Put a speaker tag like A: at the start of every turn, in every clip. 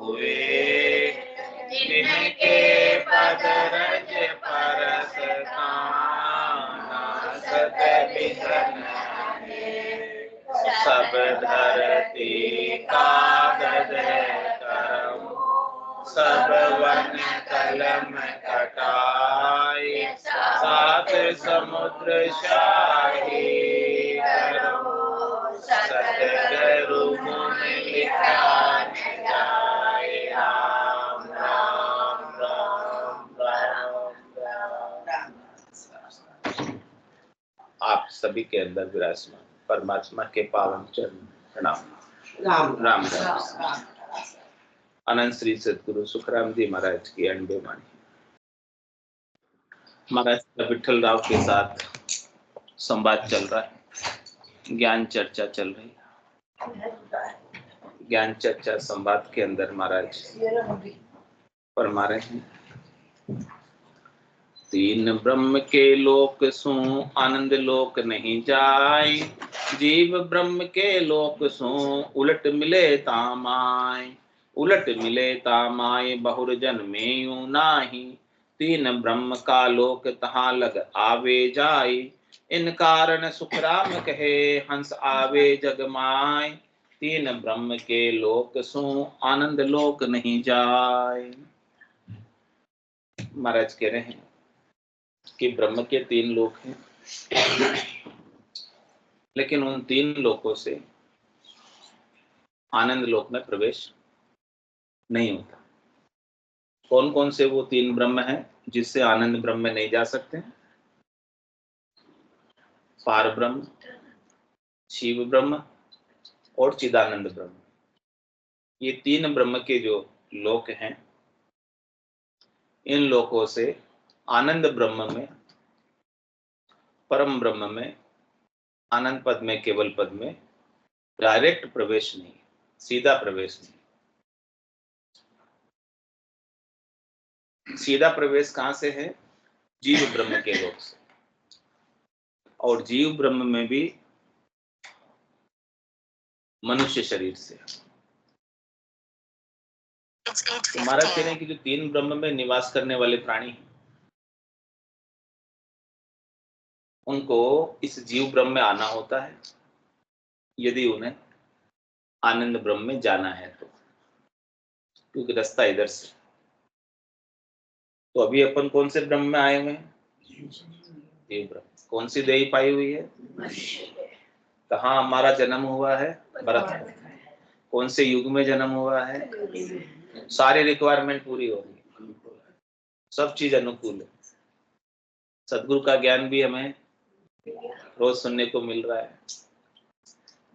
A: हुए, जिनके पद रज परस काना, सत विधन सब धरती कागज करम, सब वन कलम कटाई, सात समुद्र शाही करो, सतगुरु गुण लिखान जाए। राम राम राम राम राम। आप सभी के अंदर विराजमान परमात्मा के पावन चरण प्रणाम। राम राम राम। अनंत श्री सदगुरु सुखराम जी महाराज की अंडे वाणी। महाराज विठल राव के साथ संवाद चल रहा है, ज्ञान चर्चा चल रही है। ज्ञान चर्चा संवाद के अंदर महाराज फरमा रहे हैं, तीन ब्रह्म के लोक सो आनंद लोक नहीं जाय, जीव ब्रह्म के लोक सो उलट मिले तामाय, उलट मिले तामाय बहुर जन्मे यूं नाही, तीन ब्रह्म का लोक तहाँ लग आवे जाय, इन कारण सुखराम कहे हंस आवे जग माय, तीन ब्रह्म के लोक सो आनंद लोक नहीं जाय। महाराज कह रहे हैं कि ब्रह्म के तीन लोक हैं, लेकिन उन तीन लोकों से आनंद लोक में प्रवेश नहीं होता। कौन कौन से वो तीन ब्रह्म हैं जिससे आनंद ब्रह्म में नहीं जा सकते? पार ब्रह्म, शिव ब्रह्म और चिदानंद ब्रह्म। ये तीन ब्रह्म के जो लोक हैं, इन लोकों से आनंद ब्रह्म में, परम ब्रह्म में, आनंद पद में, केवल पद में डायरेक्ट प्रवेश नहीं, सीधा प्रवेश नहीं। सीधा प्रवेश कहां से है? जीव ब्रह्म के लोक से। और जीव ब्रह्म में भी मनुष्य शरीर से। महाराज कह रहे हैं कि जो तीन ब्रह्म में निवास करने वाले प्राणी हैं, उनको इस जीव ब्रह्म में आना होता है यदि उन्हें आनंद ब्रह्म में जाना है तो, क्योंकि रास्ता इधर से। तो अभी अपन कौन से ब्रह्म में आए हुए हैं? जीव ब्रह्म। कौन सी देही पाई हुई है? कहाँ हमारा जन्म हुआ है? भरत। कौन से युग में जन्म हुआ है? सारी रिक्वायरमेंट पूरी हो रही, सब चीज अनुकूल है। सदगुरु का ज्ञान भी हमें रोज सुनने को मिल रहा है।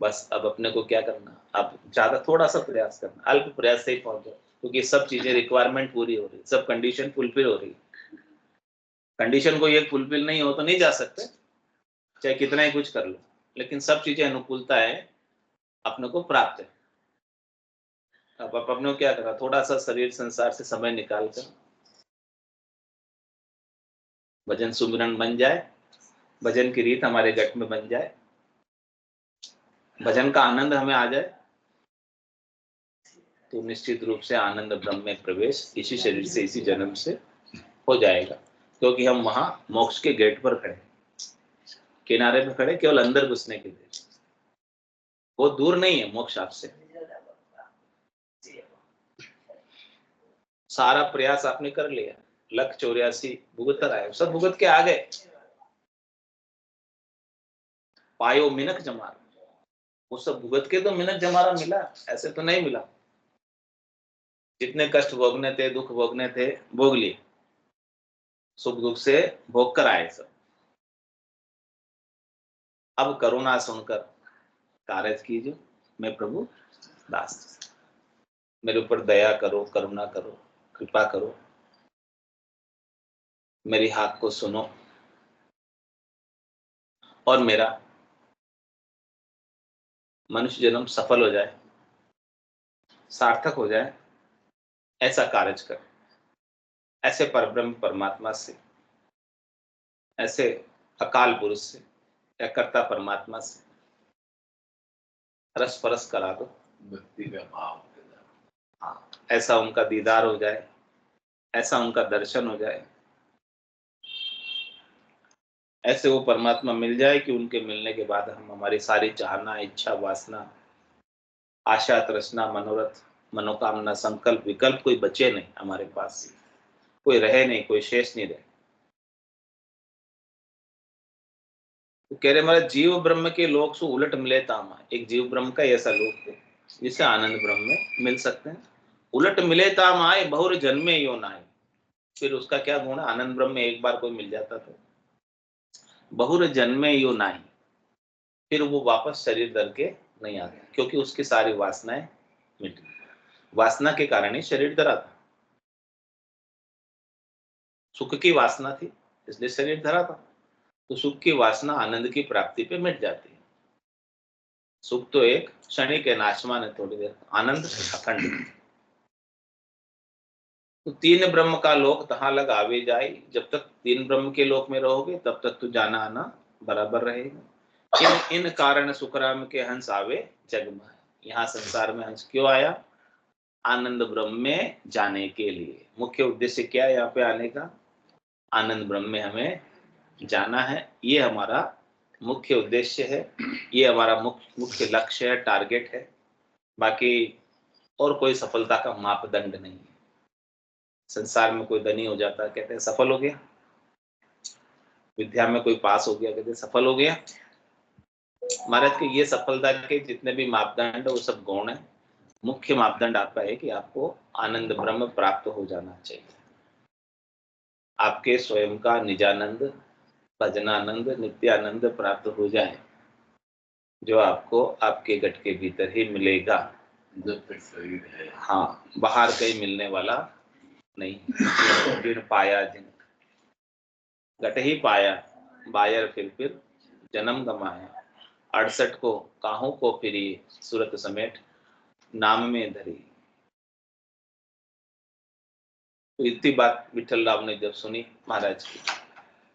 A: बस अब अपने को क्या करना, अब ज्यादा थोड़ा सा प्रयास करना, अल्प प्रयास से ही पहुंच जाओ, क्योंकि सब चीजें रिक्वायरमेंट पूरी हो रही, सब कंडीशन फुलफिल हो रही। कंडीशन को ये फुलफिल नहीं हो तो नहीं जा सकते, चाहे कितना ही कुछ कर लो, लेकिन सब चीजें अनुकूलता है अपने को प्राप्त है। अब अपने को क्या करना, थोड़ा सा शरीर संसार से समय निकाल कर भजन सुमिरन बन जाए, भजन की रीत हमारे गट में बन जाए, भजन का आनंद हमें आ जाए, तो निश्चित रूप से आनंद ब्रह्म में प्रवेश इसी शरीर से, इसी जन्म से हो जाएगा। क्योंकि हम वहां मोक्ष के गेट पर खड़े, किनारे पे खड़े, केवल अंदर घुसने के लिए। वो दूर नहीं है मोक्ष आपसे। सारा प्रयास आपने कर लिया, 1,84 भुगत कर आए, सब भुगत के आ गए, पायो मिनक जमार, वो सब भुगत के तो मिनक जमारा मिला, ऐसे तो नहीं मिला। जितने कष्ट भोगने थे, दुख भोगने थे, भोग लिए, सुख दुख से भोग कर आए सब। अब करुणा सुनकर कार्य कीजिए, मैं प्रभु दास, मेरे ऊपर दया करो, करुणा करो, कृपा करो, मेरी हाथ को सुनो और मेरा मनुष्य जन्म सफल हो जाए, सार्थक हो जाए, ऐसा कार्य कर। ऐसे परब्रह्म परमात्मा से, ऐसे अकाल पुरुष से या कर्ता परमात्मा से रस परस करा दो, भक्ति का भाव, हाँ, ऐसा उनका दीदार हो जाए, ऐसा उनका दर्शन हो जाए, ऐसे वो परमात्मा मिल जाए कि उनके मिलने के बाद हम हमारी सारी चाहना, इच्छा, वासना, आशा, तृष्णा, मनोरथ, मनोकामना, संकल्प, विकल्प कोई बचे नहीं हमारे पास, कोई रहे नहीं, कोई शेष नहीं रहे। तो कह रहे हमारा जीव ब्रह्म के लोक सु उलट मिले तामा, एक जीव ब्रह्म का ऐसा लोक है जिसे आनंद ब्रह्म में मिल सकते हैं। उलट मिले ताम आए बहुर जन्मे यो नाय, फिर उसका क्या गुण है? आनंद ब्रह्म में एक बार कोई मिल जाता तो बहुर जन्मे यो नाई, फिर वो वापस शरीर धर के नहीं आता, क्योंकि उसकी सारी वासनाएं मिट गई। वासना के कारण ही शरीर धरा था, सुख की वासना थी इसलिए शरीर धरा था। तो सुख की वासना आनंद की प्राप्ति पे मिट जाती है। सुख तो एक क्षणिक है, नाशवान है थोड़ी देर, आनंद अखंड। तो तीन ब्रह्म का लोक तहां लग आवे जाए, जब तक तीन ब्रह्म के लोक में रहोगे तब तक तो जाना आना बराबर रहेगा। इन कारण सुखराम के हंस आवे जग में, यहाँ संसार में हंस क्यों आया? आनंद ब्रह्म में जाने के लिए। मुख्य उद्देश्य क्या है यहाँ पे आने का? आनंद ब्रह्म में हमें जाना है, ये हमारा मुख्य उद्देश्य है, ये हमारा मुख्य लक्ष्य है, टारगेट है। बाकी और कोई सफलता का मापदंड नहीं है। संसार में कोई धनी हो जाता है, कहते हैं सफल हो गया, विद्या में कोई पास हो गया, कहते हैं सफल हो गया। महाराज के ये सफलता के जितने भी मापदंड है वो सब गौण है। मुख्य मापदंड आपका है कि आपको आनंद ब्रह्म प्राप्त हो जाना चाहिए। आपके स्वयं का निजानंद, भजनानंद, नित्यानंद प्राप्त हो जाए, जो आपको आपके गट के भीतर ही मिलेगा, जब तक शरीर है। हाँ, बाहर कहीं मिलने वाला नहीं। फिर पाया जिन गट ही पाया, बायर फिर जन्म गमाया, 68 को काहों को फिरी, सूरत समेट नाम में धरी। तो इतनी बात विठल राव ने जब सुनी महाराज की,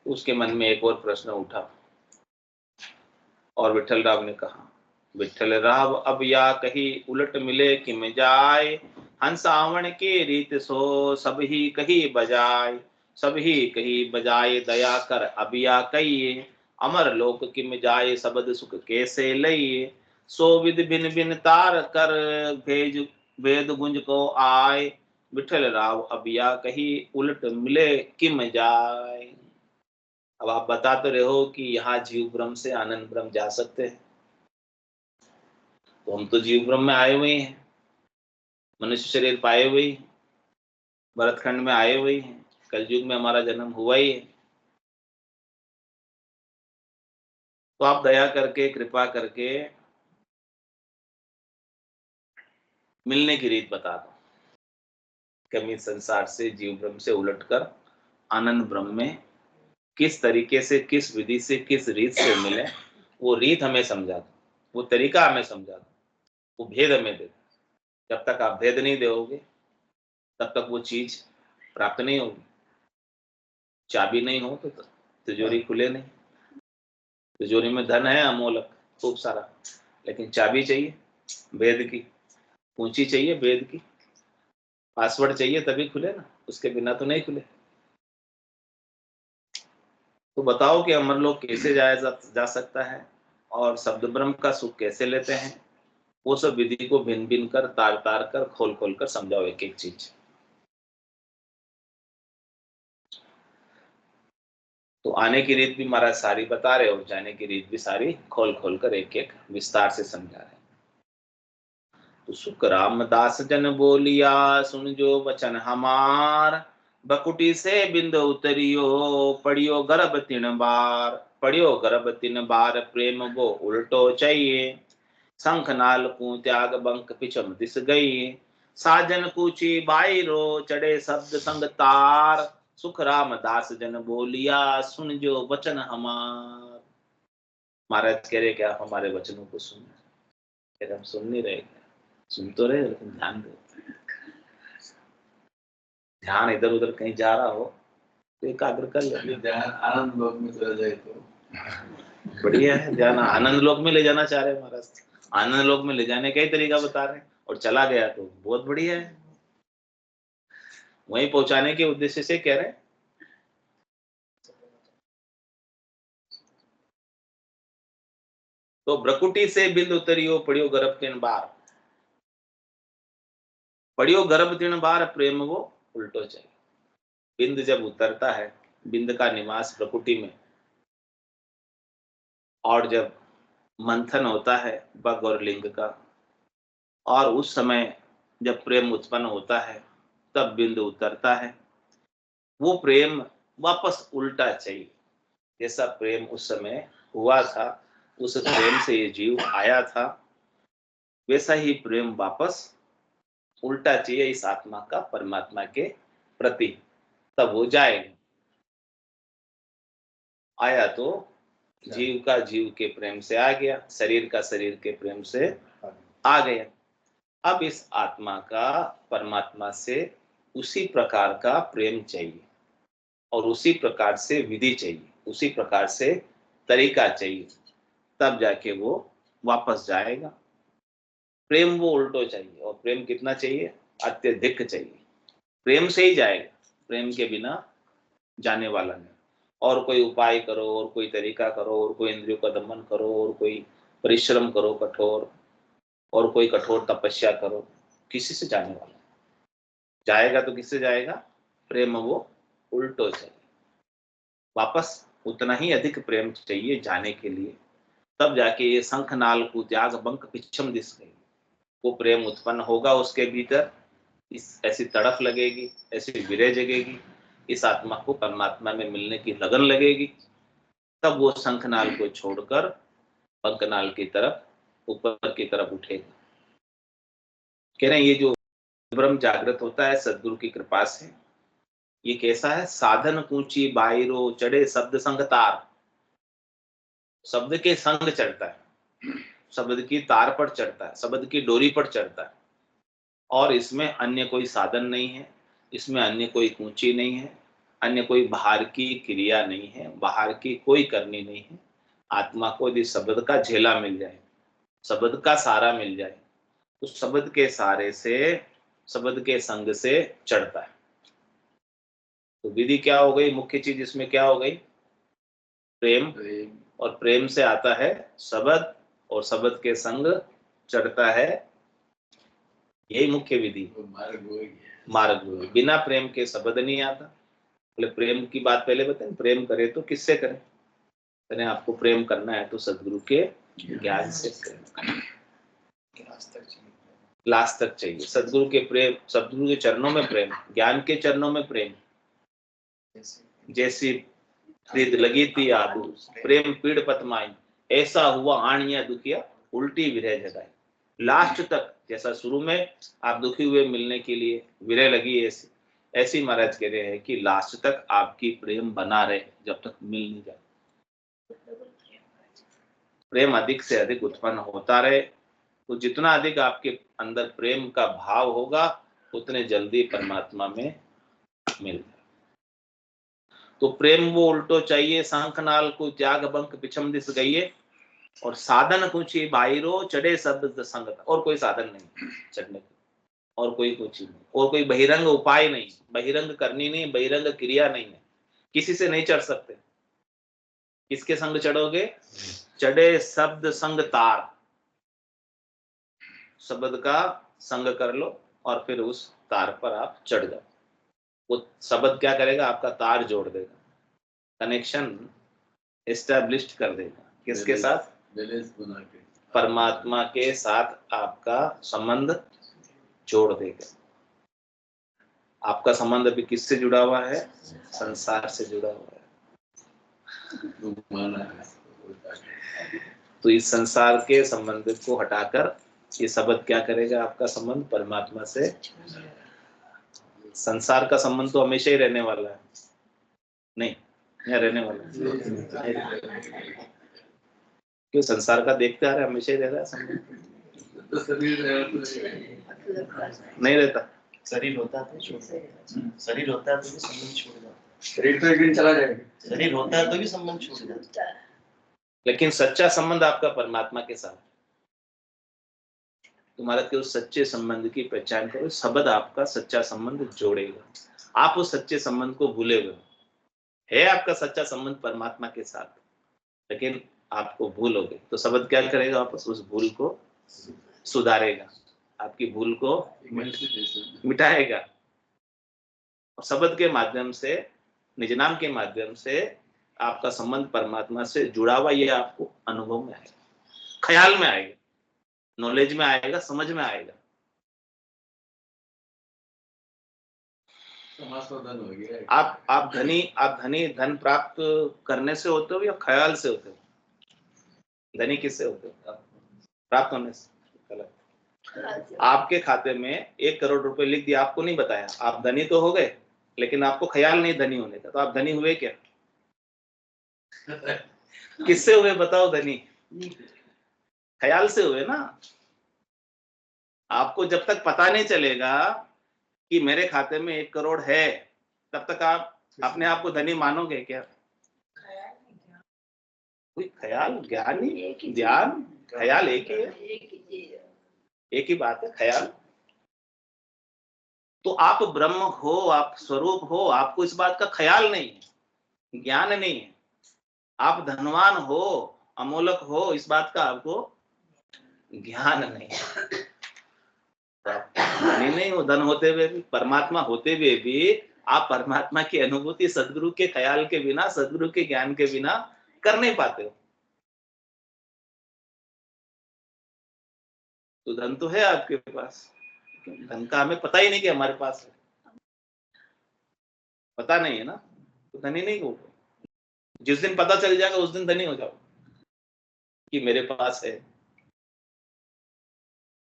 A: उसके मन में एक और प्रश्न उठा और विठल राव ने कहा, विठल राव अब या कही उलट मिले कि में जाए, हंस आवण के रीत सो सब ही कही बजाय, सब ही कही बजाए दया कर अब या कहिए, अमर लोक किम जाए सबद सुख कैसे लइए, सो विद भिन भिन तार कर भेज वेद गुंज को आए, विठल राव अब या कही उलट मिले किम जाए। अब आप बता तो रहे हो कि यहाँ जीव ब्रह्म से आनंद ब्रह्म जा सकते हैं, तो हम तो जीव ब्रह्म में आए हुए हैं, मनुष्य शरीर पाए हुए हैं, भरतखंड में आए हुए हैं, कलयुग में हमारा जन्म हुआ ही है। तो आप दया करके, कृपा करके मिलने की रीत बता दो, कमी संसार से जीव ब्रह्म से उलटकर आनंद ब्रह्म में किस तरीके से, किस विधि से, किस रीत से मिले, वो रीत हमें समझा दो, वो तरीका हमें समझा दो, वो भेद हमें दे दो। जब तक आप भेद नहीं दोगे तब तक वो चीज प्राप्त नहीं होगी। चाबी नहीं हो तो तिजोरी खुले नहीं। तिजोरी में धन है अमोलक खूब सारा, लेकिन चाबी चाहिए भेद की, पूंजी चाहिए भेद की, पासवर्ड चाहिए तभी खुले ना, उसके बिना तो नहीं खुले। तो बताओ कि अमरलोक कैसे जा सकता है और शब्द ब्रह्म का सुख कैसे लेते हैं, वो सब विधि को भिन्न भिन्न कर, तार तार कर, खोल खोल कर समझाओ एक एक चीज। तो आने की रीत भी महाराज सारी बता रहे हो, जाने की रीत भी सारी खोल खोल कर एक एक विस्तार से समझा रहे। तो सुख रामदास जन बोलिया, सुन जो वचन हमार, बकुटी से बिंद उतरियो, पढ़ियो गर्भ 3 बार, पढ़ियो गर्भ 3 बार, प्रेम वो उल्टो चाहिए, शंख नाल को त्याग बंक पिछम दिस गई, साजन कूची बाई रो चढ़े शब्द संग तार, सुख रामदास जन बोलिया, सुन जो वचन हमार। महाराज कह रहे क्या आप हमारे वचनों को सुन, कह रहे हम सुन नहीं रहे, सुन तो रहे लेकिन ध्यान दो, ध्यान इधर उधर कहीं जा रहा हो तो एकाग्र कर ले। ध्यान आनंद लोक में चला जाए तो बढ़िया है। ध्यान आनंद लोक में ले जाना चाह रहे हैं महाराज, आनंद लोक में ले जाने का ही तरीका बता रहे हैं, और चला गया तो बहुत बढ़िया है। वहीं पहुंचाने के उद्देश्य से कह रहे हैं। तो ब्रकुटी से बिंद उतरियो पड़ियो गर्भ तीन बार, पड़ियो गर्भ तीन बार प्रेम वो उल्टो चाहिए। बिंद जब उतरता है, बिंद का निवास प्रकृति में, और जब मंथन होता है बग और लिंग का, और उस समय जब प्रेम उत्पन्न होता है तब बिंद उतरता है, वो प्रेम वापस उल्टा चाहिए। जैसा प्रेम उस समय हुआ था, उस प्रेम से ये जीव आया था, वैसा ही प्रेम वापस उल्टा चाहिए इस आत्मा का परमात्मा के प्रति, तब हो जाएगा। आया तो जीव का जीव के प्रेम से आ गया, शरीर का शरीर के प्रेम से आ गया। अब इस आत्मा का परमात्मा से उसी प्रकार का प्रेम चाहिए, और उसी प्रकार से विधि चाहिए, उसी प्रकार से तरीका चाहिए, तब जाके वो वापस जाएगा। प्रेम वो उल्टो चाहिए, और प्रेम कितना चाहिए? अत्यधिक चाहिए। प्रेम से ही जाएगा, प्रेम के बिना जाने वाला नहीं। और कोई उपाय करो, और कोई तरीका करो, और कोई इंद्रियों का दमन करो, और कोई परिश्रम करो कठोर, और कोई कठोर तपस्या करो, किसी से जाने वाला जाएगा तो किससे जाएगा? प्रेम वो उल्टो चाहिए। वापस उतना ही अधिक प्रेम चाहिए जाने के लिए, तब जाके ये शंख नाल को त्याग बंक पिछम दिस गई, वो प्रेम उत्पन्न होगा उसके भीतर। इस ऐसी तड़प लगेगी, ऐसी विरह जगेगी, इस आत्मा को परमात्मा में मिलने की लगन लगेगी, तब वो शंखनाल को छोड़कर पंखनाल की तरफ, ऊपर की तरफ उठेगा। कह रहे हैं ये जो ब्रह्म जागृत होता है सदगुरु की कृपा से, ये कैसा है? साधन कूची बायरो चढ़े शब्द संग तार, शब्द के संग चढ़ता है, शब्द की तार पर चढ़ता है, शब्द की डोरी पर चढ़ता है, और इसमें अन्य कोई साधन नहीं है, इसमें अन्य कोई कूची नहीं है, अन्य कोई बाहर की क्रिया नहीं है, बाहर की कोई करनी नहीं है। आत्मा को यदि शब्द का झेला मिल जाए, शब्द का सारा मिल जाए, तो शब्द के सारे से, शब्द के संग से चढ़ता है। तो विधि क्या हो गई? मुख्य चीज इसमें क्या हो गई? प्रेम। और प्रेम से आता है शब्द, और शब्द के संग चढ़ता है, यही मुख्य विधि मार्ग। बिना प्रेम के शब्द नहीं आता। बोले प्रेम की बात पहले बताएं, प्रेम करे तो किससे करें? कहने आपको प्रेम करना है तो सदगुरु के ज्ञान से प्रेम, लास्ट तक चाहिए। सदगुरु के प्रेम, सदगुरु के चरणों में प्रेम, ज्ञान के चरणों में प्रेम। जैसी प्रीत लगी थी आदू, प्रेम पीड़ पतमाई, ऐसा हुआ आणिया दुखिया उल्टी विरह जगाई। लास्ट तक, जैसा शुरू में आप दुखी हुए मिलने के लिए, विरह लगी ऐसी, ऐसी महाराज कह रहे हैं कि लास्ट तक आपकी प्रेम बना रहे जब तक मिल नहीं जाए। प्रेम अधिक से अधिक उत्पन्न होता रहे, तो जितना अधिक आपके अंदर प्रेम का भाव होगा, उतने जल्दी परमात्मा में मिल जाए। तो प्रेम वो उल्टो चाहिए, शंखनाल को त्याग बंक पिछम दिस गईये, और साधन कुछ बाहिरो चढ़े शब्द संगत। और कोई साधन नहीं चढ़ने की, और कोई कुछ नहीं, और कोई बहिरंग उपाय नहीं, बहिरंग करनी नहीं, बहिरंग क्रिया नहीं है, किसी से नहीं चढ़ सकते। किसके संग चढ़ोगे? चढ़े शब्द संग तार, शब्द का संग कर लो, और फिर उस तार पर आप चढ़ जाओ। वो शब्द क्या करेगा? आपका तार जोड़ देगा, कनेक्शन एस्टैब्लिश्ड कर देगा। किसके साथ? परमात्मा के साथ आपका संबंध जोड़ देगा। आपका संबंध अभी किससे जुड़ा हुआ है? संसार से जुड़ा हुआ है। तो इस संसार के संबंध को हटाकर ये शब्द क्या करेगा? आपका संबंध परमात्मा से। संसार का संबंध तो हमेशा ही रहने वाला है, नहीं यहाँ रहने वाला है। क्यों? संसार का देखते आ रहे, हमेशा ही रह रहा है संबंध। तो शरीर नहीं रहता,
B: शरीर होता है तो शरीर होता है तो भी संबंध छूट जाता है।
C: शरीर तो एक दिन चला जाएगा,
B: शरीर होता है तो भी संबंध छूट जाता है।
A: लेकिन सच्चा संबंध आपका परमात्मा के साथ। तुम्हारा के उस सच्चे संबंध की पहचान करो, शब्द आपका सच्चा संबंध जोड़ेगा। आप उस सच्चे संबंध को भूले हुए है। आपका सच्चा संबंध परमात्मा के साथ, लेकिन आपको भूल हो गई, तो शब्द क्या करेगा? वापस उस भूल को सुधारेगा, आपकी भूल को मिटाएगा। और शब्द के माध्यम से, निज नाम के माध्यम से आपका संबंध परमात्मा से जुड़ा हुआ, ये आपको अनुभव में आएगा, ख्याल में आएगा, नॉलेज में आएगा, समझ में आएगा। आप धनी धन प्राप्त करने से होते हो या ख्याल से होते हो? धनी किससे होते हो? प्राप्त होने से। गलत। आपके खाते में 1 करोड़ रुपए लिख दिया, आपको नहीं बताया, आप धनी तो हो गए, लेकिन आपको ख्याल नहीं धनी होने का, तो आप धनी हुए क्या? किससे हुए बताओ धनी? ख्याल से हुए ना। आपको जब तक पता नहीं चलेगा कि मेरे खाते में 1 करोड़ है, तब तक आप अपने आप को धनी मानोगे क्या? कोई ख्याल, ज्ञान ही, ध्यान, ख्याल एक ही है, एक ही बात है, ख्याल। तो आप ब्रह्म हो, आप स्वरूप हो, आपको इस बात का ख्याल नहीं है, ज्ञान नहीं है। आप धनवान हो, अमोलक हो, इस बात का आपको ज्ञान नहीं है। धनी नहीं हो, धन होते हुए भी, परमात्मा होते हुए भी आप परमात्मा की अनुभूति सदगुरु के ख्याल के बिना, सदगुरु के ज्ञान के बिना कर नहीं पाते हो। तो धन तो है आपके पास, धन का हमें पता ही नहीं कि हमारे पास है, पता नहीं है ना, तो धनी नहीं हो। जिस दिन पता चल जाएगा उस दिन धनी हो जाओ कि मेरे पास है।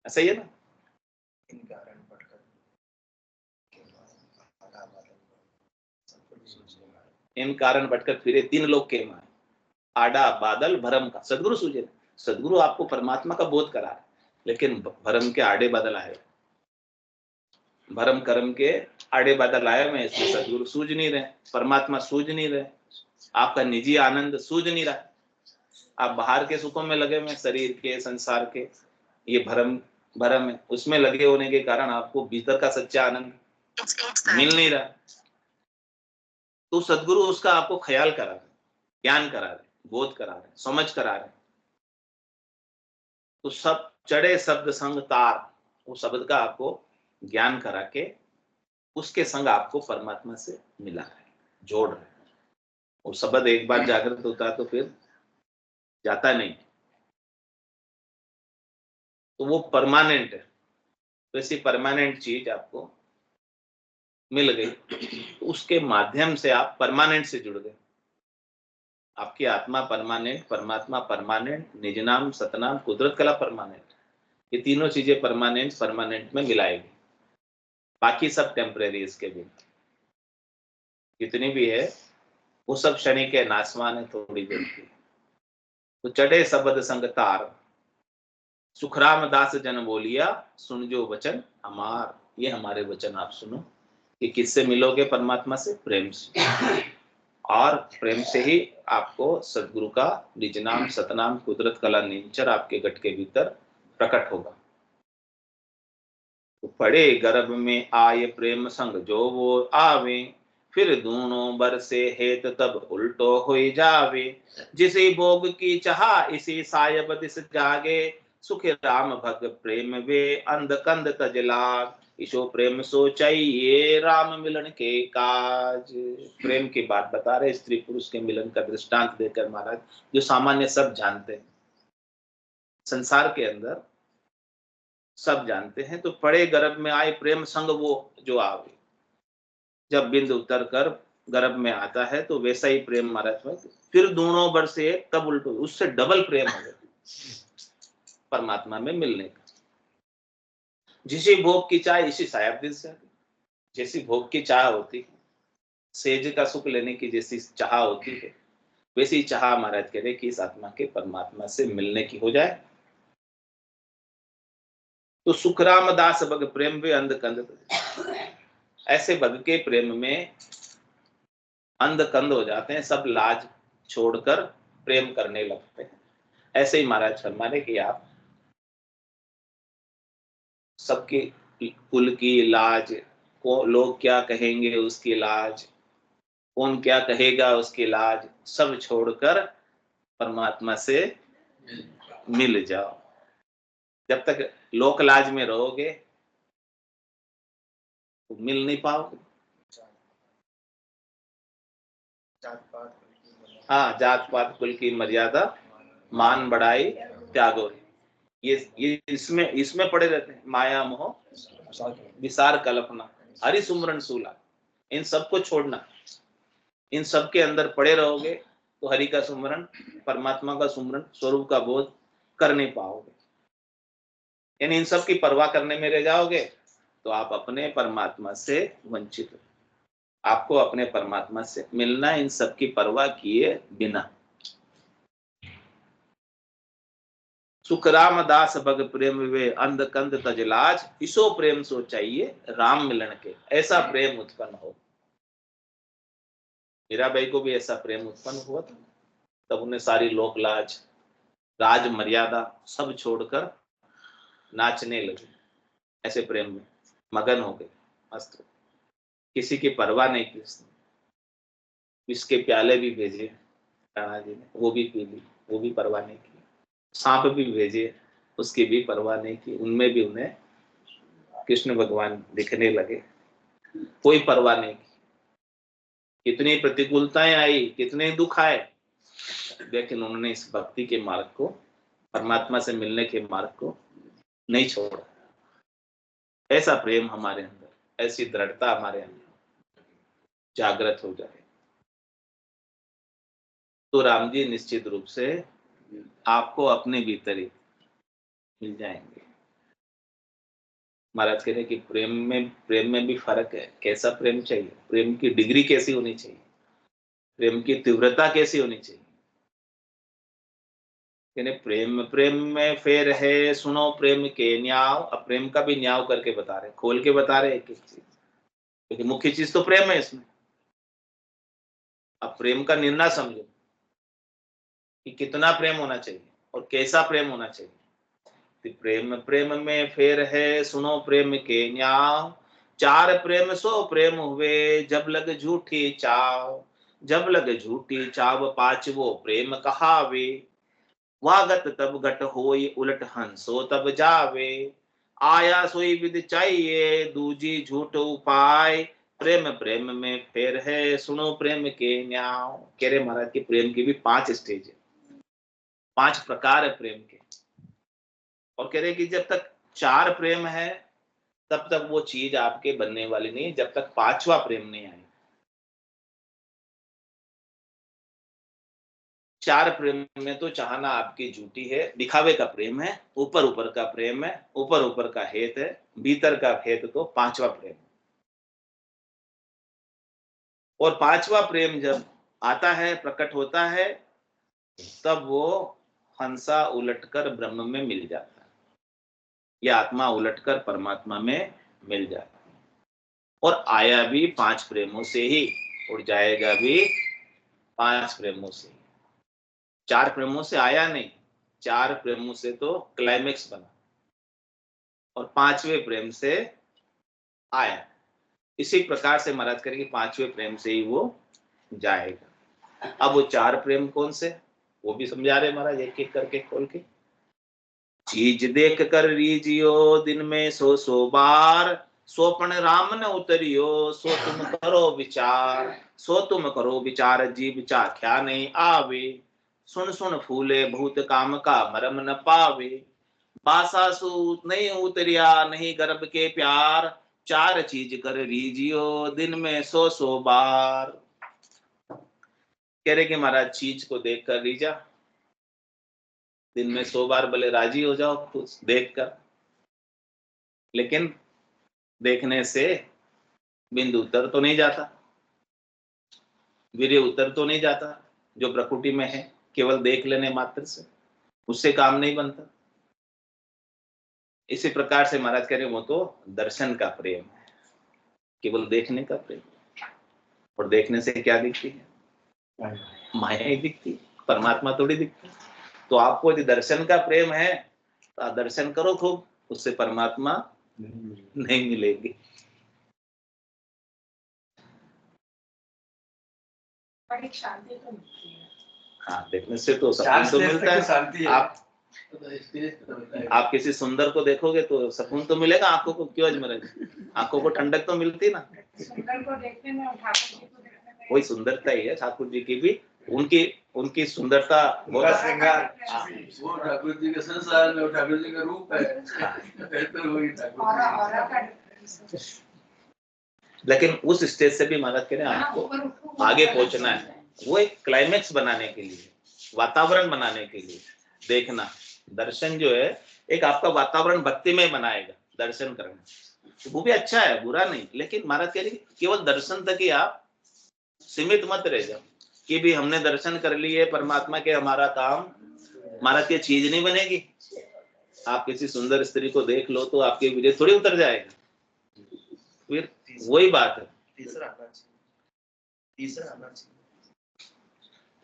A: ऐसा ही है ना। इन कारण भटकर फिरे 3 लोग के माए, आड़ा बादल भरम का। सदगुरु सूझे, सदगुरु आपको परमात्मा का बोध करा है, लेकिन भरम के आड़े बादल आए, भरम कर्म के आड़े बादल आए में, इसमें सदगुरु सूझ नहीं रहे, परमात्मा सूझ नहीं रहे, आपका निजी आनंद सूझ नहीं रहा। आप बाहर के सुखों में लगे हुए, शरीर के, संसार के, ये भरम है, उसमें लगे होने के कारण आपको भीतर का सच्चा आनंद मिल नहीं रहा। तो सदगुरु उसका आपको ख्याल करा रहे, ज्ञान करा रहे, बोध करा रहे, समझ करा रहे। तो सब चढ़े शब्द संग तार, वो शब्द का आपको ज्ञान करा के उसके संग आपको परमात्मा से मिला है, जोड़ रहे। वो शब्द एक बार जागृत होता तो फिर जाता नहीं, तो वो परमानेंट है। तो ऐसी परमानेंट चीज आपको मिल गई, तो उसके माध्यम से आप परमानेंट से जुड़ गए। आपकी आत्मा परमानेंट, परमात्मा परमानेंट, निज नाम, सतनाम, कुदरत कला परमानेंट, ये तीनों चीजें परमानेंट में मिलाएगी। बाकी सब टेम्परेरी, इसके भी जितनी भी है वो सब क्षणिक है, नाशवान है, थोड़ी देर की। तो चढ़े शब्द संग तार, सुखराम दास जन बोलिया, सुन जो वचन हमार। ये हमारे वचन आप सुनो कि किससे मिलोगे? परमात्मा से, प्रेम से। और प्रेम से ही आपको सदगुरु का निज नाम, सतनाम, कुदरत कला निंचर आपके गट के भीतर प्रकट होगा। तो पड़े गर्भ में आए प्रेम संग जो वो आवे, फिर दोनों बरसे हेत तब उल्टो हो जावे। जिसे भोग की चाहा इसी सायब दिस जागे, सुख राम भग प्रेम वे अंध कंध तज लाग। ईशो प्रेम सोचाइए राम मिलन के काज। प्रेम की बात बता रहे, स्त्री पुरुष के मिलन का दृष्टांत देकर महाराज, जो सामान्य सब जानते हैं, संसार के अंदर सब जानते हैं। तो पड़े गर्भ में आए प्रेम संग वो जो आवे, जब बिंद उतर कर गर्भ में आता है तो वैसा ही प्रेम महाराज में, फिर दोनों बरसे तब उल्टो, उससे डबल प्रेम हो गया परमात्मा में मिलने का। जिसे भोग की चाह इसी सायब दिल से, जैसी भोग की चाह होती है, सेज का सुख लेने की जैसी चाह होती है, वैसी चाह महाराज कह रहे कि इस आत्मा के परमात्मा से मिलने की हो जाए। तो सुखराम दास बग प्रेम वे अंध कंध, ऐसे भग के प्रेम में अंध कंध हो जाते हैं, सब लाज छोड़कर प्रेम करने लगते हैं। ऐसे ही महाराज फरमाने कि आप सबकी कुल की लाज, को लोग क्या कहेंगे उसकी लाज, कौन क्या कहेगा उसकी लाज, सब छोड़कर परमात्मा से मिल जाओ। जब तक लोक लाज में रहोगे तो मिल नहीं पाओगे। हाँ, जात पात कुल की मर्यादा, मान बढ़ाई त्यागो। ये इसमें इसमें पड़े रहते हैं, माया मोह विसार कल्पना हरि सुमरन सूला, इन सबको छोड़ना। इन सब के अंदर पड़े रहोगे तो हरि का सुमरन, परमात्मा का सुमरन, स्वरूप का बोध कर नहीं पाओगे। यानी इन सब की परवाह करने में रह जाओगे तो आप अपने परमात्मा से वंचित हो। आपको अपने परमात्मा से मिलना इन सब की परवाह किए बिना। सुख राम दास भग प्रेम वे अंध कंध तजलाज, इसो प्रेम सो चाहिए राम मिलन के, ऐसा प्रेम उत्पन्न हो। मीराबाई को भी ऐसा प्रेम उत्पन्न हुआ था, तब उन्हें सारी लोक लाज, राज मर्यादा सब छोड़कर नाचने लगे, ऐसे प्रेम में मगन हो गए, मस्त। किसी की परवाह नहीं की उसने। इसके प्याले भी भेजे राणा जी ने, वो भी पी ली, वो भी परवाह नहीं की। सांप भी भेजे, उसकी भी परवाह नहीं की, उनमें भी उन्हें कृष्ण भगवान दिखने लगे, कोई परवाह नहीं की। कितनी प्रतिकूलताएं आई, कितने दुख आए, लेकिन उन्होंने इस भक्ति के मार्ग को, परमात्मा से मिलने के मार्ग को नहीं छोड़ा। ऐसा प्रेम हमारे अंदर, ऐसी दृढ़ता हमारे अंदर जागृत हो जाए तो राम जी निश्चित रूप से आपको अपने भीतर ही मिल जाएंगे। महाराज कह रहे कि प्रेम में भी फर्क है। कैसा प्रेम चाहिए, प्रेम की डिग्री कैसी होनी चाहिए, प्रेम की तीव्रता कैसी होनी चाहिए। प्रेम प्रेम में फेर है, सुनो प्रेम के न्याव। अब प्रेम का भी न्याव करके बता रहे, खोल के बता रहे एक एक चीज, क्योंकि मुख्य चीज तो प्रेम है इसमें। अब प्रेम का निर्णय समझो कि कितना प्रेम होना चाहिए और कैसा प्रेम होना चाहिए। प्रेम प्रेम में फेर है, सुनो प्रेम के न्याव। चार प्रेम सो प्रेम हुए, जब लग झूठी चाव। जब लग झूठी चाव, पांचवो प्रेम कहावे। वागत तब घट होई, उलट हंसो तब जावे। आया सोई विद चाहिए, दूजी झूठ उपाय। प्रेम प्रेम में फेर है, सुनो प्रेम के न्याव। कह रहे महाराज की प्रेम की भी 5 स्टेज है, 5 प्रकार है प्रेम के। और कह रहे कि जब तक 4 प्रेम है तब तक वो चीज आपके बनने वाली नहीं, जब तक 5वां प्रेम नहीं आए। 4 प्रेम में तो चाहना आपकी झूठी है, दिखावे का प्रेम है, ऊपर ऊपर का प्रेम है, ऊपर ऊपर का हेत है, भीतर का हेत तो 5वां प्रेम। और 5वां प्रेम जब आता है, प्रकट होता है, तब वो हंसा उलटकर ब्रह्म में मिल जाता है, या आत्मा उलटकर परमात्मा में मिल जाता है। और आया भी 5 प्रेमों से ही और जाएगा भी 5 प्रेमों से। 4 प्रेमों से आया नहीं, 4 प्रेमों से तो क्लाइमेक्स बना, और 5वें प्रेम से आया। इसी प्रकार से महाराज करेंगे 5वें प्रेम से ही वो जाएगा। अब वो 4 प्रेम कौन से, वो भी समझा रहे महाराज एक एक करके खोल के। चीज देख कर रीजियो, दिन में 100 बार। सोपन राम न उतरियो, सो तुम करो विचार। सो तुम करो विचार, जीव चाख्या नहीं आवे। सुन सुन फूले भूत काम का, मरम न पावे। बासा सूत नहीं उतरिया, नहीं गर्भ के प्यार। 4 चीज कर रीजियो, दिन में 100 बार। कह रहे कि महाराज चीज को देख कर रीजा, दिन में 100 बार भले राजी हो जाओ खुद देख कर, लेकिन देखने से बिंदु उतर तो नहीं जाता, वीर्य उतर तो नहीं जाता जो प्रकृति में है। केवल देख लेने मात्र से उससे काम नहीं बनता। इसी प्रकार से महाराज कह रहे वो तो दर्शन का प्रेम है, केवल देखने का प्रेम। और देखने से क्या दिखती है, माया ही दिखती है, परमात्मा थोड़ी दिखती है। तो आपको यदि दर्शन का प्रेम है तो आप दर्शन करो खूब, उससे परमात्मा नहीं मिलेगी।
C: पर एक शांति तो मिलती है।
A: हाँ, देखने से तो सुकून तो मिलता है।
B: शांति है।
A: आप किसी सुंदर को देखोगे तो सुकून तो मिलेगा, आंखों को क्यों अजमरेगा, आंखों को ठंडक तो मिलती ना।
C: सुंदर को देखने में और ठाकुर जी को देखने में
A: वही सुंदरता ही है ठाकुर जी की भी, उनकी सुंदरता
B: उनका
A: बहुत।
B: श्रृंगार
D: वो ठाकुर जी के संसार में, वो ठाकुर जी का रूप है। तो वही ठाकुर
C: और का
A: लेकिन उस स्टेज से भी महाराज कह रहे हैं आपको आगे पहुंचना है, वो एक क्लाइमेक्स बनाने के लिए, वातावरण बनाने के लिए देखना। दर्शन जो है एक आपका वातावरण भक्तिमय बनाएगा, दर्शन करना वो भी अच्छा है, बुरा नहीं, लेकिन महाराज कह रहे हैं केवल दर्शन तक ही आप सीमित मत रह जाओ कि भी हमने दर्शन कर लिए परमात्मा के, हमारा काम, महाराज की चीज नहीं बनेगी। आप किसी सुंदर स्त्री को देख लो तो आपके विजय थोड़ी उतर जाएगा, फिर वही बात है।
B: तीसरा आना चाहिए,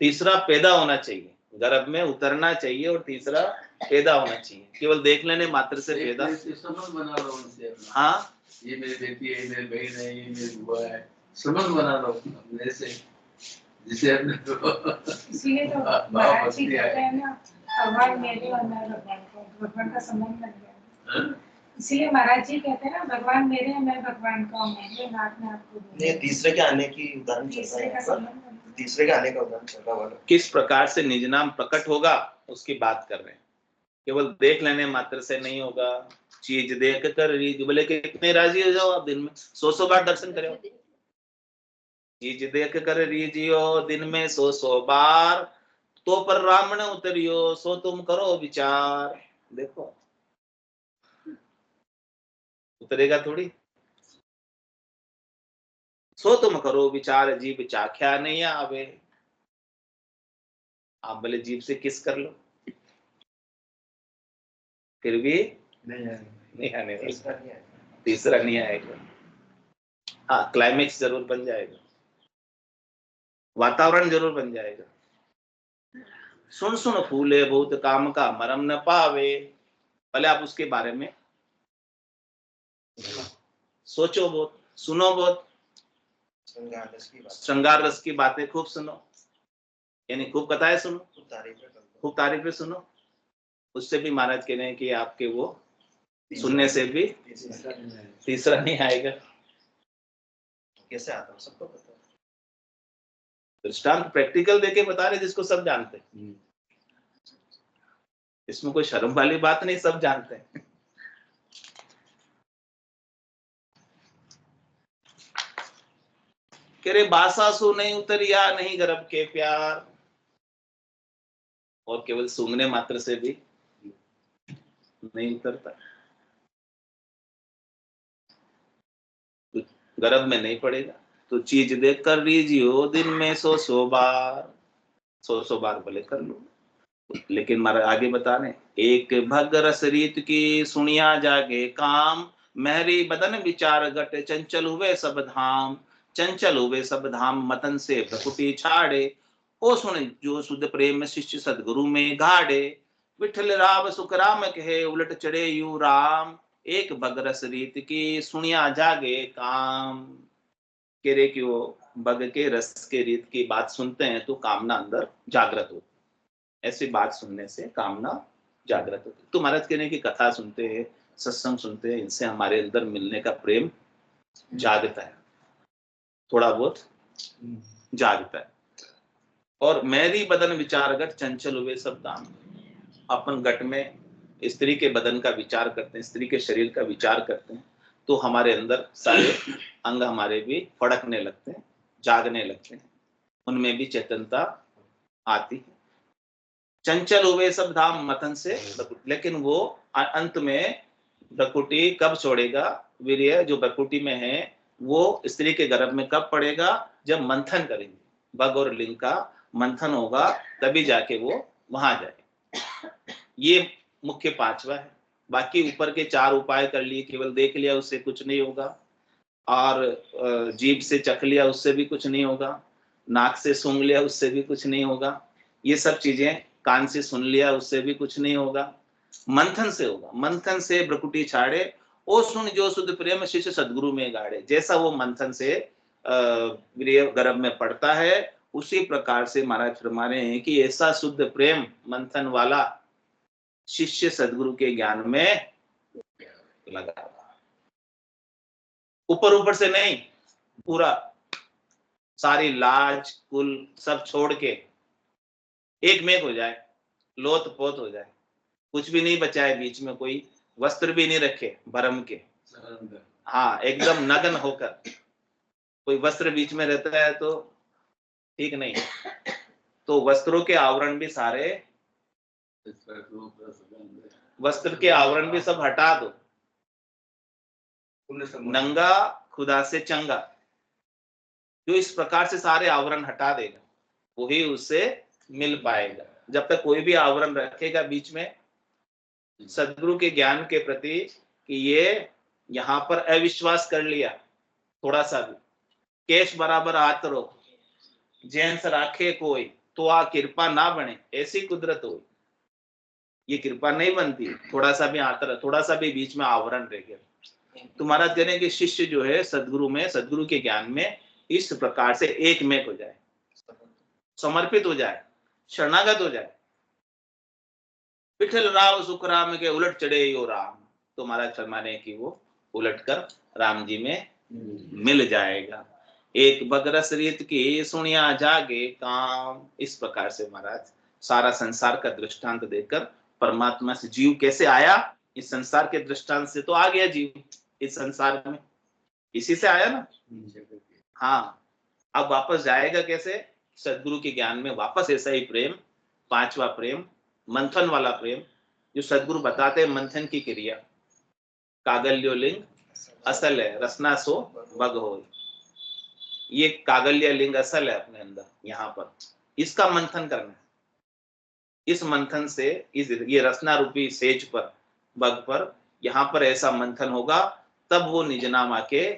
A: तीसरा पैदा होना चाहिए, गर्भ में उतरना चाहिए, और तीसरा पैदा होना चाहिए। केवल देख लेने मात्र से पैदा,
D: संबंध बना रहा हूँ उनसे।
A: हाँ
D: ये मेरी बेटी है, ये मेरी बहन है, ये मेरी बुआ है, संबंध बना रहा हूँ अपने से, जिसे अपने
C: इसीलिए तो महाराज जी कहते हैं ना, भगवान मेरे और मैं भगवान को, भगवान का संबंध बन गया। इसीलिए महाराज जी कहते हैं ना, भगवान मेरे हैं, मैं भगवान का हूँ, मेरे नाथ में आपको
B: नहीं, तीसरे के आने की उदाहरण चल
C: तीसरे का
B: रहा है,
C: संबंध
B: तीसरे के आने का उदाहरण चल रहा है।
A: किस प्रकार से निज नाम प्रकट होगा उसकी बात कर रहे हैं। केवल देख लेने मात्र से नहीं होगा, चीज देख कर रीझ, बोले कि कितने राजी हो जाओ आप दिन में 100 बार दर्शन करो। चीज देख कर रीझियो दिन में 100 बार, तो पर राम न उतरियो सो तुम करो विचार। देखो उतरेगा थोड़ी, सो तुम करो विचार जीव चाख्या नहीं आवे। आप भले जीव से किस कर लो फिर भी नहीं आने वाला, तीसरा नहीं आएगा। हाँ, क्लाइमेक्स जरूर बन जाएगा, वातावरण जरूर बन जाएगा। सुन सुन फूले बहुत काम का मरम न पावे। पहले आप उसके बारे में सोचो बहुत, सुनो बहुत, श्रृंगार रस की बातें खूब सुनो, यानी खूब कथाएं सुनो, खूब तारीफें सुनो। उससे भी महाराज कह रहे हैं कि आपके वो सुनने से भी तीसरा नहीं आएगा।
B: कैसे आता है सबको पता है।
A: दृष्टांत प्रैक्टिकल देके बता रहे जिसको सब जानते हैं, इसमें कोई शर्म वाली बात नहीं, सब जानते हैं। कह रहे बासासु नहीं उतरिया नहीं गर्भ के प्यार, और केवल सूंघने मात्र से भी नहीं उतरता, तो गर्भ में नहीं पड़ेगा। तो चीज देख कर लीजिए दिन में 100 बार, 100 बार भले कर लो। लेकिन महाराज आगे बता रहे, एक भग रस रीत की सुनिया जागे काम, महरी बदन विचार घट चंचल हुए सब धाम। चंचल हुए सब धाम मतन से प्रकुटी छाड़े, ओ सुन जो सुध प्रेम शिष्य सदगुरु में गाड़े। विठल राव सुख राम कहे उलट चढ़े यू राम, एक भग रस रीत की सुनिया जागे काम। कह रहे कि वो भग के रस के रीत की बात सुनते हैं तो कामना अंदर जागृत होती, ऐसी बात सुनने से कामना जागृत होती। तो महाराज कहने की कथा सुनते हैं, सत्संग सुनते हैं, इनसे हमारे अंदर मिलने का प्रेम जागता है, थोड़ा बहुत जागता है। और मेरी बदन विचार गट चंचल हुए सब दाम। अपन गट में स्त्री के बदन का विचार करते हैं, स्त्री के शरीर का विचार करते हैं, तो हमारे अंदर सारे अंग हमारे भी फड़कने लगते हैं, जागने लगते हैं, उनमें भी चेतनता आती है। चंचल हुए सब धाम मथन से, लेकिन वो अंत में भ्रकुटी कब छोड़ेगा, वीर्य जो भ्रकुटी में है वो स्त्री के गर्भ में कब पड़ेगा, जब मंथन करेंगे, भग और लिंग का मंथन होगा, तभी जाके वो वहां जाए। ये मुख्य 5वां है। बाकी ऊपर के 4 उपाय कर लिए, केवल देख लिया उससे कुछ नहीं होगा, और जीभ से चख लिया उससे भी कुछ नहीं होगा, नाक से सूंघ लिया उससे भी कुछ नहीं होगा, ये सब चीजें कान से सुन लिया उससे भी कुछ नहीं होगा, मंथन से होगा। मंथन से भ्रकुटी छाड़े, ओ सुन जो शुद्ध प्रेम शिष्य सदगुरु में गाड़े। जैसा वो मंथन से वीर्य गर्भ में पड़ता है, उसी प्रकार से महाराज फरमा रहे हैं कि ऐसा शुद्ध प्रेम मंथन वाला शिष्य सदगुरु के ज्ञान में लगा, ऊपर ऊपर से नहीं, पूरा सारी लाज कुल सब छोड़ के एक में हो जाए, लोत पोत हो जाए, कुछ भी नहीं बचाए, बीच में कोई वस्त्र भी नहीं रखे भरम के, हाँ एकदम नग्न होकर। कोई वस्त्र बीच में रहता है तो ठीक नहीं, तो वस्त्रों के आवरण भी सारे, वस्त्र के आवरण भी सब हटा दो, नंगा खुदा से चंगा, जो इस प्रकार से सारे आवरण हटा देगा वही उससे मिल पाएगा। जब तक कोई भी आवरण रखेगा बीच में सदगुरु के ज्ञान के प्रति कि ये यहाँ पर अविश्वास कर लिया थोड़ा सा भी, केश बराबर हाथ रो जेंस राखे कोई तो आ कृपा ना बने, ऐसी कुदरत हो, ये कृपा नहीं बनती। थोड़ा सा भी हाथ, थोड़ा सा भी बीच में आवरण रह गया। तुम्हारा कहने के शिष्य जो है सदगुरु में, सदगुरु के ज्ञान में इस प्रकार से एक में हो जाए, समर्पित हो जाए, शरणागत हो जाए। विठल राव सुख राम के उलट चढ़े यो राम, तो महाराज फरमाने की वो उलट कर राम जी में मिल जाएगा। एक बगरस रीत की सुनिया जागे काम, इस प्रकार से महाराज सारा संसार का दृष्टांत देकर परमात्मा से जीव कैसे आया, इस संसार के दृष्टांत से तो आ गया जीव इस संसार में, इसी से आया ना। हाँ, अब वापस जाएगा कैसे, सदगुरु के ज्ञान में वापस ऐसा ही प्रेम, पांचवा प्रेम, मंथन वाला प्रेम, जो सदगुरु बताते हैं मंथन की क्रिया। कागल्यो लिंग असल है, रसना सो बग हो, ये कागल्य लिंग असल है अपने अंदर, यहाँ पर इसका मंथन करना है। इस मंथन से इस ये रसना रूपी सेज पर, बग पर, यहाँ पर ऐसा मंथन होगा तब वो निज नाम आके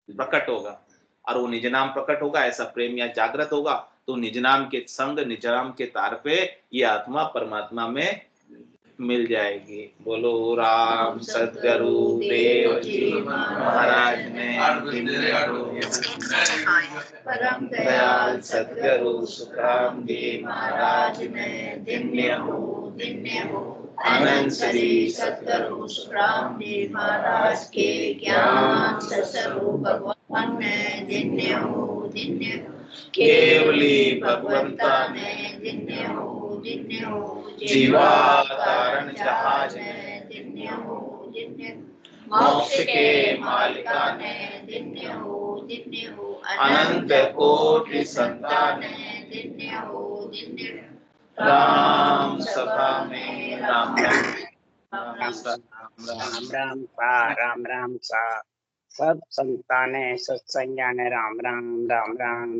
A: प्रकट होगा, और वो निज नाम प्रकट होगा, ऐसा प्रेम या जागृत होगा तो निज नाम के संग, निज नाम के तार पे ये आत्मा परमात्मा में मिल जाएगी। बोलो राम सद्गुरु देव जी महाराज ने,
E: परम दयाल सद्गुरु सुखराम जी महाराज ने, दिव्य हो अनंत श्री सद्गुरु सुखराम जी महाराज के ज्ञान स्वरूप भगवान ने, दिव्य हो केवली भगवंता ने, दिव्य हो जीवा कारण जहाज ने, दिव्य हो मोक्ष के मालिका ने, दिव्य हो अनंत कोटि संतान ने, दिव्य हो राम सभा में राम
F: राम राम सा सब संताने सत्संज्ञाने राम राम राम राम।